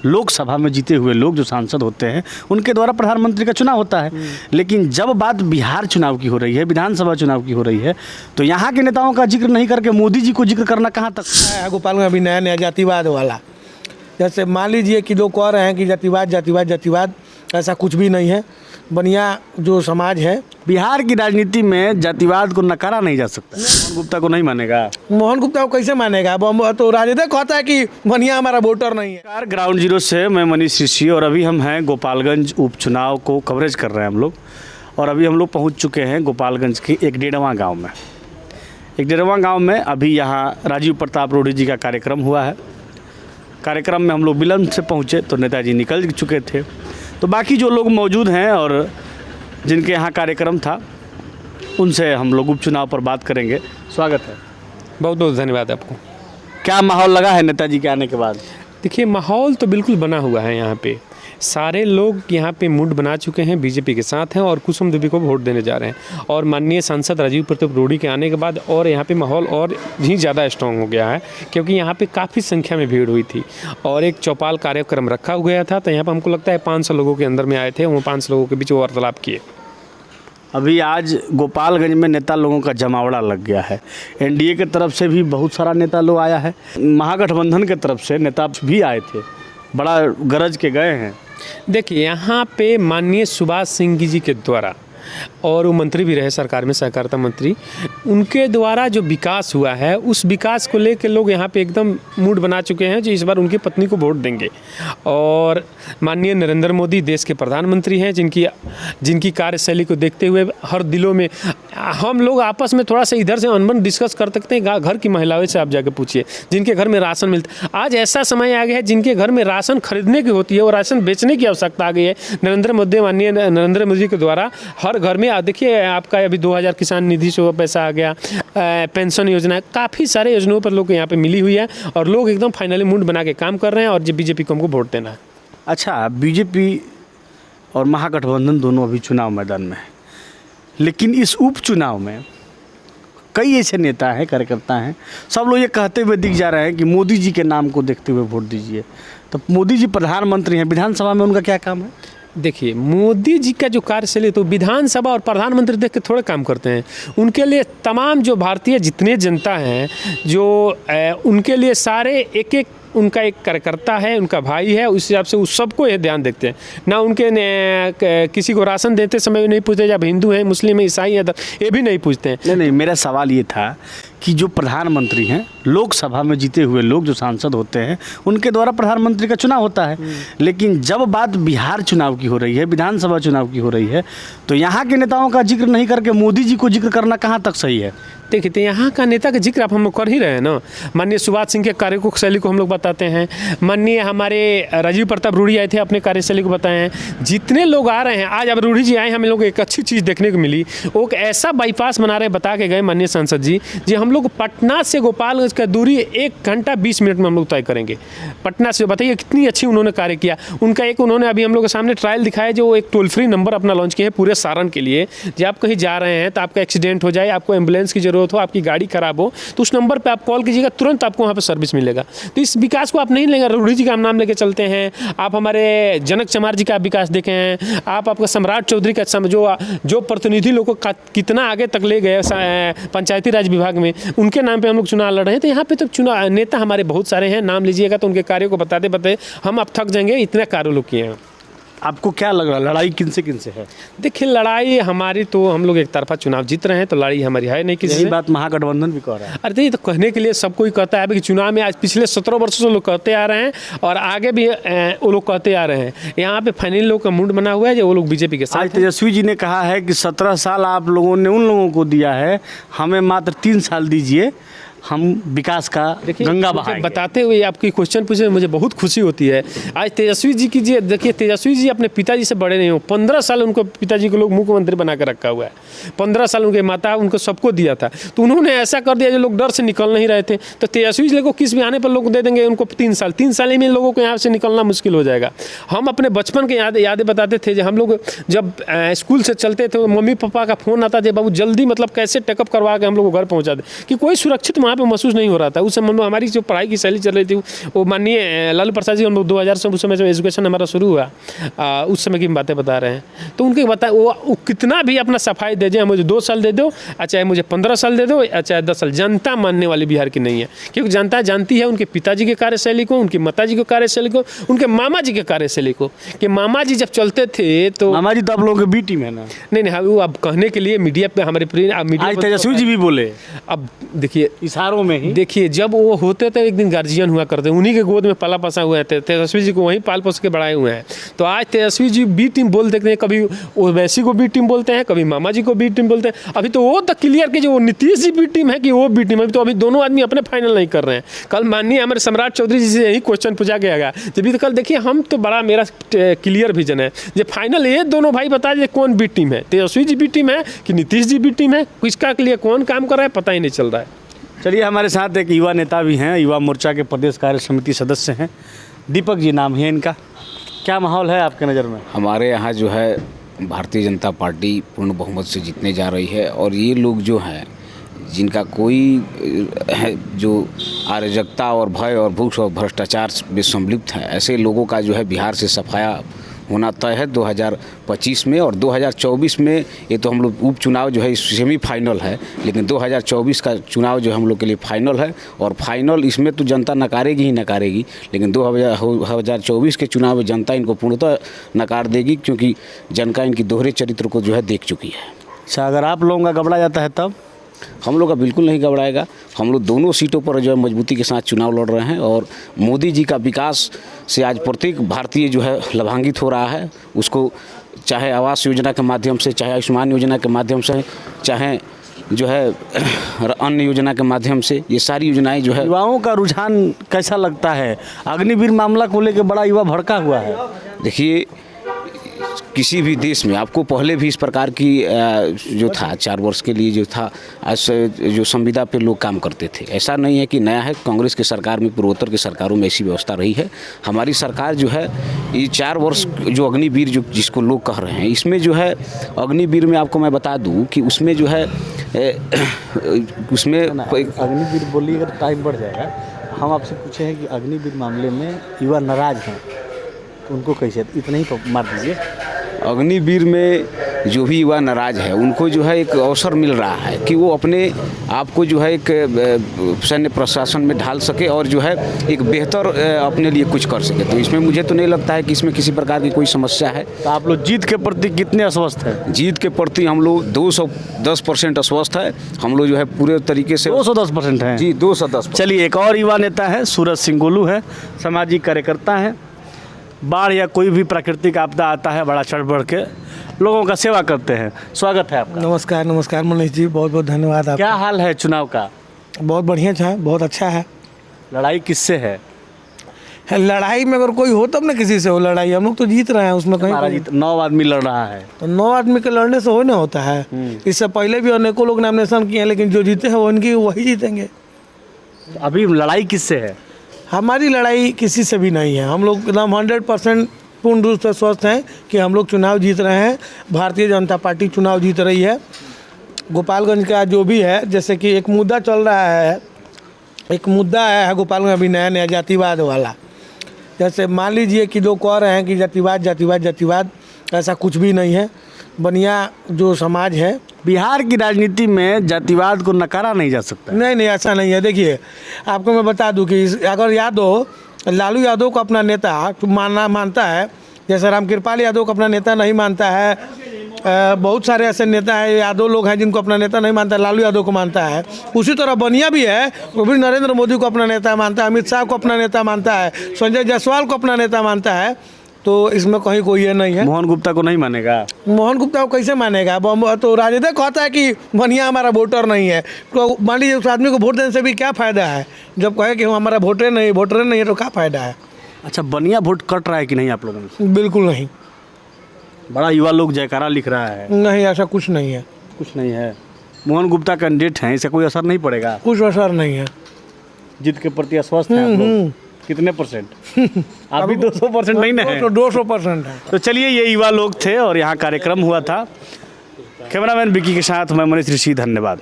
लोकसभा में जीते हुए लोग जो सांसद होते हैं उनके द्वारा प्रधानमंत्री का चुनाव होता है। लेकिन जब बात बिहार चुनाव की हो रही है, विधानसभा चुनाव की हो रही है, तो यहाँ के नेताओं का जिक्र नहीं करके मोदी जी को जिक्र करना कहाँ तक है। गोपालगंज अभी नया नया जातिवाद वाला, जैसे मान लीजिए कि लोग कह रहे हैं कि जातिवाद जातिवाद जातिवाद, ऐसा कुछ भी नहीं है। बनिया जो समाज है, बिहार की राजनीति में जातिवाद को नकारा नहीं जा सकता। मोहन गुप्ता को नहीं मानेगा। मोहन गुप्ता को कैसे मानेगा? तो राजनीतिक कहता है कि बनिया हमारा वोटर नहीं है। नमस्कार, ग्राउंड जीरो से मैं मनीष ऋषि और अभी हम हैं गोपालगंज उपचुनाव को कवरेज कर रहे हैं हम लोग। और अभी हम लोग पहुंच चुके हैं गोपालगंज के एक डेढ़वा गांव में। एक डेढ़वा गांव में अभी यहाँ राजीव प्रताप रूढ़ी जी का कार्यक्रम हुआ है। कार्यक्रम में हम लोग विलंब से पहुँचे तो नेताजी निकल चुके थे। तो बाकी जो लोग मौजूद हैं और जिनके यहाँ कार्यक्रम था उनसे हम लोग उपचुनाव पर बात करेंगे। स्वागत है। बहुत बहुत धन्यवाद आपको। क्या माहौल लगा है नेताजी के आने के बाद? देखिए, माहौल तो बिल्कुल बना हुआ है। यहाँ पे सारे लोग यहाँ पे मूड बना चुके हैं, बीजेपी के साथ हैं और कुसुम देवी को वोट देने जा रहे हैं। और माननीय सांसद राजीव प्रताप रूढ़ी के आने के बाद और यहाँ पे माहौल और ही ज़्यादा स्ट्रॉन्ग हो गया है, क्योंकि यहाँ पे काफ़ी संख्या में भीड़ हुई थी और एक चौपाल कार्यक्रम रखा गया था। तो यहाँ पर हमको लगता है 500 लोगों के अंदर में आए थे। वो 500 लोगों के बीच वार्तालाप किए। अभी आज गोपालगंज में नेता लोगों का जमावड़ा लग गया है। एनडीए की तरफ से भी बहुत सारा नेता लोग आया है, महागठबंधन की तरफ से नेता भी आए थे, बड़ा गरज के गए हैं। देखिए, यहाँ पे माननीय सुभाष सिंह जी के द्वारा, और वो मंत्री भी रहे सरकार में, सहकारिता मंत्री, उनके द्वारा जो विकास हुआ है उस विकास को लेकर लोग यहाँ पे एकदम मूड बना चुके हैं जो इस बार उनकी पत्नी को वोट देंगे। और माननीय नरेंद्र मोदी देश के प्रधानमंत्री हैं, जिनकी कार्यशैली को देखते हुए हर दिलों में हम लोग आपस में थोड़ा सा इधर से अनबन डिस्कस कर सकते हैं। घर की महिलाओं से आप जाके पूछिए जिनके घर में राशन मिलता है। आज ऐसा समय आ गया है जिनके घर में राशन खरीदने की होती है और राशन बेचने की आवश्यकता आ गई है। माननीय नरेंद्र मोदी के द्वारा हर घर में देखिए, आपका अभी 2000 किसान निधि से पैसा आ गया, पेंशन योजना, काफ़ी सारे योजनाओं पर लोग यहाँ पे मिली हुई है और लोग एकदम फाइनली मूड बना के काम कर रहे हैं और जो बीजेपी को हमको वोट देना है। अच्छा, बीजेपी और महागठबंधन दोनों अभी चुनाव मैदान में है, लेकिन इस उपचुनाव में कई ऐसे नेता हैं, कार्यकर्ता हैं, सब लोग ये कहते हुए दिख जा रहे हैं कि मोदी जी के नाम को देखते हुए वोट दीजिए। तो मोदी जी प्रधानमंत्री हैं, विधानसभा में उनका क्या काम है? देखिए, मोदी जी का जो कार्यशैली तो विधानसभा और प्रधानमंत्री देख के थोड़े काम करते हैं। उनके लिए तमाम जो भारतीय जितने जनता हैं जो उनके लिए सारे एक एक उनका एक कार्यकर्ता है, उनका भाई है, उस हिसाब से उस सबको ये ध्यान देखते हैं ना। उनके किसी को राशन देते समय भी नहीं पूछते जब हिंदू है, मुस्लिम है, ईसाई है, ये भी नहीं पूछते हैं। नहीं, मेरा सवाल ये था कि जो प्रधानमंत्री हैं, लोकसभा में जीते हुए लोग जो सांसद होते हैं उनके द्वारा प्रधानमंत्री का चुनाव होता है। लेकिन जब बात बिहार चुनाव की हो रही है, विधानसभा चुनाव की हो रही है, तो यहाँ के नेताओं का जिक्र नहीं करके मोदी जी को जिक्र करना कहाँ तक सही है? देखिए, तो यहाँ का नेता का जिक्र आप हम लोग कर ही रहे हैं ना। माननीय सुभाष सिंह के कार्यशैली को हम लोग बताते हैं। माननीय हमारे राजीव प्रताप रूढ़ी आए थे, अपने कार्यशैली को बताए हैं। जितने लोग आ रहे हैं, आज अब रूढ़ी जी आए, हम लोग एक अच्छी चीज़ देखने को मिली। वो एक ऐसा बाईपास बना रहे हैं, बता के गए माननीय सांसद जी, जी हम लोग पटना से गोपालगंज का दूरी 1 घंटा 20 मिनट में हम लोग तय करेंगे। पटना से बताइए कितनी अच्छी उन्होंने कार्य किया। उन्होंने अभी हम लोग के सामने ट्रायल दिखाया, जो एक टोल फ्री नंबर अपना लॉन्च किया है पूरे सारण के लिए। जब आप कहीं जा रहे हैं तो आपका एक्सीडेंट हो जाए, आपको एम्बुलेंस की जरूरत हो, आपकी गाड़ी खराब हो, तो उस नंबर पे आप कॉल कीजिएगा, तुरंत आपको वहाँ पे सर्विस मिलेगा। तो इस विकास को आप नहीं लेंगे, रूढ़ी जी का नाम लेके चलते हैं। आप हमारे जनक चमार जी का विकास देखे हैं, आपका सम्राट चौधरी का जो प्रतिनिधि लोगों को कितना आगे तक ले गए पंचायती राज विभाग में, उनके नाम पे हम लोग चुनाव लड़ रहे हैं। तो यहाँ पे तो चुनाव नेता हमारे बहुत सारे हैं, नाम लीजिएगा तो उनके कार्यों को बताते हम अब थक जाएंगे, इतने कार्य लोग किए हैं। आपको क्या लग रहा है, लड़ाई किनसे है? देखिए, लड़ाई हमारी तो हम लोग एक तरफा चुनाव जीत रहे हैं, तो लड़ाई हमारी है नहीं किसी से। बात महागठबंधन भी कह रहा है। अरे ये तो कहने के लिए सब कोई कहता है कि चुनाव में, आज पिछले 17 वर्षों से लोग कहते आ रहे हैं और आगे भी वो लोग कहते आ रहे हैं। यहाँ पे फाइनली लोग का मूड बना हुआ है जो वो लोग बीजेपी के साथ। आज तेजस्वी जी ने कहा है कि 17 साल आप लोगों ने उन लोगों को दिया है, हमें मात्र 3 साल दीजिए, हम विकास का गंगा बहाएंगे। बताते हुए आपकी क्वेश्चन पूछे मुझे बहुत खुशी होती है। आज तेजस्वी जी की देखिए, तेजस्वी जी अपने पिताजी से बड़े नहीं हो। 15 साल उनको पिताजी को लोग मुख्यमंत्री बना कर रखा हुआ है। 15 साल उनके माता उनको सबको दिया था, तो उन्होंने ऐसा कर दिया जो लोग डर से निकल नहीं रहे थे। तो तेजस्वी जी को किस भी आने पर लोग दे देंगे उनको 3 साल में लोगों को यहाँ से निकलना मुश्किल हो जाएगा। हम अपने बचपन के यादें बताते थे, जब हम लोग जब स्कूल से चलते थे, मम्मी पापा का फ़ोन आता था, बाबू जल्दी मतलब कैसे टेकअप करवा के हम लोग को घर पहुँचा दे, कि कोई सुरक्षित वहाँ पे महसूस नहीं हो रहा था। उस समय में हमारी जो पढ़ाई की शैली चल रही थी वो माननीय लालू प्रसाद जी, हम लोग 2000 से उस समय जब एजुकेशन हमारा शुरू हुआ, उस समय की बातें बता रहे हैं। तो उनके बता वो कितना भी अपना सफाई दे जाए, मुझे 2 साल दे दो, चाहे मुझे 15 साल दे दो, चाहे 10 साल, जनता मानने वाली बिहार की नहीं है। क्योंकि जनता जानती है उनके पिताजी के कार्यशैली को, उनकी माताजी के कार्यशैली को, उनके मामा जी के कार्यशैली को, कि मामा जी जब चलते थे तो मामा जी तो आप लोगों के बी टीम है ना। नहीं, वो अब कहने के लिए मीडिया पे हमारे मीडिया आज तेजस्वी जी भी बोले, अब देखिए इशारों में ही। देखिए जब वो होते थे एक दिन गार्जियन हुआ करते, उन्हीं के गोद में पला पसा हुए थे, तेजस्वी जी को वहीं पाल पोस के बढ़ाए हुए हैं। तो आज तेजस्वी जी बी टीम बोल देते हैं, कभी ओवैसी को बी टीम बोलते हैं, कभी मामा जी को बी टीम बोलते हैं। अभी तो वो तक क्लियर कि जो नीतीश जी बी टीम है कि वो बी टीम है, तो अभी दोनों आदमी अपने फाइनल नहीं कर रहे हैं। कल माननीय हमारे सम्राट चौधरी जी से यही क्वेश्चन पूछा गया, जब तो कल देखिए हम तो बड़ा मेरा क्लियर विजन है, जो फाइनल ये दोनों भाई बता दीजिए कौन बी टीम है, तेजस्वी जी बी टीम है कि नीतीश जी बी टीम है, किसका के लिए कौन काम कर रहा है पता ही नहीं चल रहा है। चलिए, हमारे साथ एक युवा नेता भी हैं, युवा मोर्चा के प्रदेश कार्य समिति सदस्य हैं, दीपक जी नाम है इनका। क्या माहौल है आपके नज़र में? हमारे यहाँ जो है भारतीय जनता पार्टी पूर्ण बहुमत से जीतने जा रही है, और ये लोग जो हैं जिनका कोई जो अराजकता और भय और भूख और भ्रष्टाचार में संलिप्त है, ऐसे लोगों का जो है बिहार से सफाया होना तय है 2025 में। और 2024 में ये तो हम लोग उपचुनाव जो है सेमीफाइनल है, लेकिन 2024 का चुनाव जो हम लोग के लिए फाइनल है। और फाइनल इसमें तो जनता नकारेगी ही नकारेगी, लेकिन 2024 के चुनाव में जनता इनको पूर्णतः नकार देगी, क्योंकि जनता इनकी दोहरे चरित्र को जो है देख चुकी है। अच्छा, अगर आप लोगों का घबरा जाता है तब? हम लोग का बिल्कुल नहीं घबराएगा। हम लोग दोनों सीटों पर जो है मजबूती के साथ चुनाव लड़ रहे हैं, और मोदी जी का विकास से आज प्रत्येक भारतीय जो है लाभान्वित हो रहा है। उसको चाहे आवास योजना के माध्यम से, चाहे आयुष्मान योजना के माध्यम से, चाहे जो है अन्य योजना के माध्यम से, ये सारी योजनाएं जो है। युवाओं का रुझान कैसा लगता है? अग्निवीर मामला को लेकर बड़ा युवा भड़का हुआ है। देखिए, किसी भी देश में आपको पहले भी इस प्रकार की जो था 4 वर्ष के लिए जो था, आज जो संविदा पे लोग काम करते थे, ऐसा नहीं है कि नया है। कांग्रेस की सरकार में, पूर्वोत्तर की सरकारों में ऐसी व्यवस्था रही है। हमारी सरकार जो है ये 4 वर्ष जो अग्निवीर जो जिसको लोग कह रहे हैं, इसमें जो है अग्निवीर में आपको मैं बता दूं कि उसमें जो है उसमें अग्निवीर बोलिए, अगर टाइम बढ़ जाएगा। हम आपसे पूछे हैं कि अग्निवीर मामले में युवा नाराज हैं, तो उनको कैसे, इतना ही मार दीजिए। अग्निवीर में जो भी युवा नाराज है, उनको जो है एक अवसर मिल रहा है कि वो अपने आप को जो है एक सैन्य प्रशासन में ढाल सके, और जो है एक बेहतर अपने लिए कुछ कर सके। तो इसमें मुझे तो नहीं लगता है कि इसमें किसी प्रकार की कोई समस्या है। तो आप लोग जीत के प्रति कितने आश्वस्त हैं? जीत के प्रति हम लोग 210% आश्वस्त है। हम लोग जो है पूरे तरीके से 210% हैं जी, 210। चलिए, एक और युवा नेता है, सूरज सिंह गोलू है, सामाजिक कार्यकर्ता है। बाढ़ या कोई भी प्राकृतिक आपदा आता है, बड़ा चढ़ बढ़ के लोगों का सेवा करते हैं। स्वागत है आपका। नमस्कार नमस्कार मनीष जी, बहुत बहुत धन्यवाद आपका। क्या हाल है चुनाव का? बहुत बढ़िया है, बहुत अच्छा है। लड़ाई किससे है? लड़ाई में अगर कोई हो तब ना किसी से हो लड़ाई, हम लोग तो जीत रहे हैं उसमें कहीं। 9 आदमी लड़ रहा है, तो 9 आदमी के लड़ने से हो ना होता है। इससे पहले भी अनेकों लोग नॉमिनेशन किए हैं, लेकिन जो जीते हैं वो उनकी वही जीतेंगे। तो अभी लड़ाई किससे है? हमारी लड़ाई किसी से भी नहीं है। हम लोग एकदम 100% पूर्ण रूप से स्वस्थ हैं कि हम लोग चुनाव जीत रहे हैं। भारतीय जनता पार्टी चुनाव जीत रही है। गोपालगंज का जो भी है, जैसे कि एक मुद्दा चल रहा है, एक मुद्दा है गोपालगंज अभी नया जातिवाद वाला। जैसे मान लीजिए कि लोग कह रहे हैं कि जातिवाद, ऐसा कुछ भी नहीं है। बनिया जो समाज है, बिहार की राजनीति में जातिवाद को नकारा नहीं जा सकता। नहीं, ऐसा नहीं है। देखिए, आपको मैं बता दूं कि अगर लालू यादव को अपना नेता मानता है, जैसे रामकृपाल यादव को अपना नेता नहीं मानता है, बहुत सारे ऐसे नेता हैं, यादव लोग हैं जिनको अपना नेता नहीं मानता, लालू यादव को मानता है। उसी तरह बनिया भी है, वो भी नरेंद्र मोदी को अपना नेता मानता है, अमित शाह को अपना नेता मानता है, संजय जायसवाल को अपना नेता मानता है। तो इसमें कहीं कोई ये नहीं है। मोहन गुप्ता को नहीं मानेगा? मोहन गुप्ता को कैसे मानेगा? तो राजद कहता है कि बनिया हमारा वोटर नहीं है। तो मान लीजिए उस आदमी को वोट देने से भी क्या फ़ायदा है? जब कहे कि हमारा वोटर नहीं है तो क्या फ़ायदा है? अच्छा, बनिया वोट कट रहा है कि नहीं आप लोगों से? बिल्कुल नहीं। बड़ा युवा लोग जयकारा लिख रहा है। नहीं, ऐसा कुछ नहीं है। कुछ नहीं है। मोहन गुप्ता कैंडिडेट हैं, इससे कोई असर नहीं पड़ेगा? कुछ असर नहीं है। जीत के प्रति आश्वस्त हैं आप लोग? कितने %? अभी 200% नहीं ना है? 200% है। तो चलिए, ये युवा लोग थे और यहाँ कार्यक्रम हुआ था। कैमरामैन विकी के साथ मैं मनीष ऋषि, धन्यवाद।